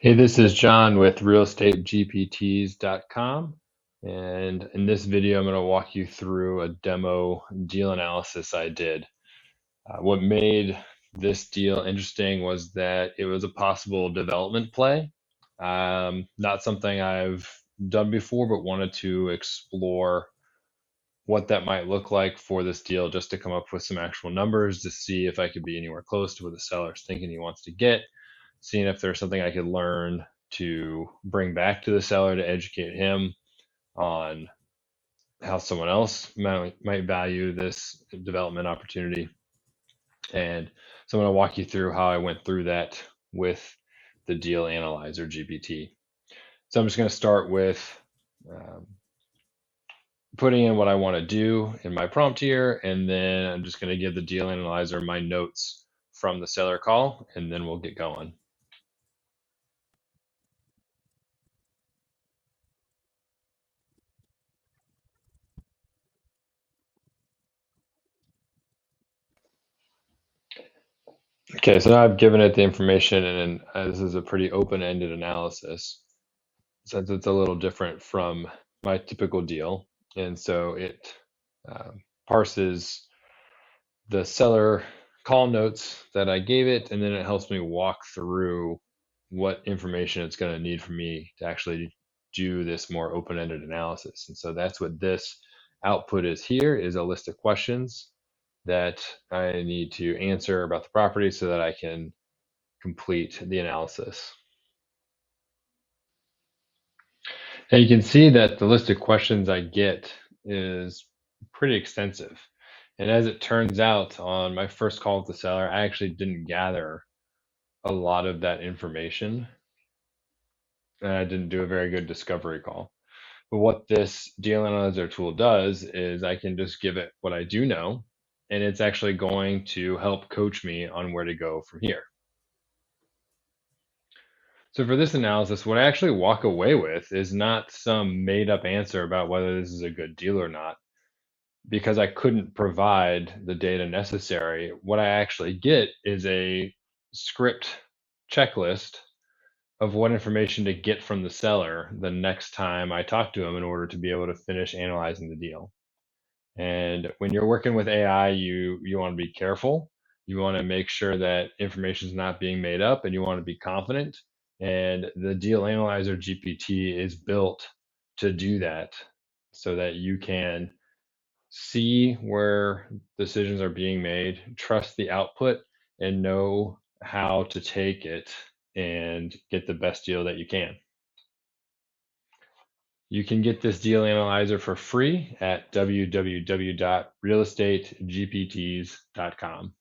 Hey, this is John with realestategpts.com. And in this video, I'm going to walk you through a demo deal analysis I did. What made this deal interesting was that it was a possible development play. Not something I've done before, but wanted to explore what that might look like for this deal just to come up with some actual numbers to see if I could be anywhere close to what the seller's thinking he wants to get, seeing if there's something I could learn to bring back to the seller to educate him on how someone else might value this development opportunity. And so I'm going to walk you through how I went through that with the deal analyzer GPT. So I'm just going to start with um, putting in what I want to do in my prompt here, and then I'm just going to give the deal analyzer my notes from the seller call, and then we'll get going. Okay, so now I've given it the information, and this is a pretty open-ended analysis since it's a little different from my typical deal. And so it parses the seller call notes that I gave it, and then it helps me walk through what information it's going to need from me to actually do this more open-ended analysis. And so that's what this output is here, is a list of questions that I need to answer about the property so that I can complete the analysis. And you can see that the list of questions I get is pretty extensive. And as it turns out, on my first call with the seller, I actually didn't gather a lot of that information. And I didn't do a very good discovery call. But what this deal analyzer tool does is I can just give it what I do know, and it's actually going to help coach me on where to go from here. So for this analysis, what I actually walk away with is not some made up answer about whether this is a good deal or not, because I couldn't provide the data necessary. What I actually get is a script checklist of what information to get from the seller the next time I talk to him in order to be able to finish analyzing the deal. And when you're working with AI, you want to be careful. You want to make sure that information is not being made up, and you want to be confident. And the Deal Analyzer GPT is built to do that, so that you can see where decisions are being made, trust the output, and know how to take it and get the best deal that you can. You can get this deal analyzer for free at www.realestategpts.com.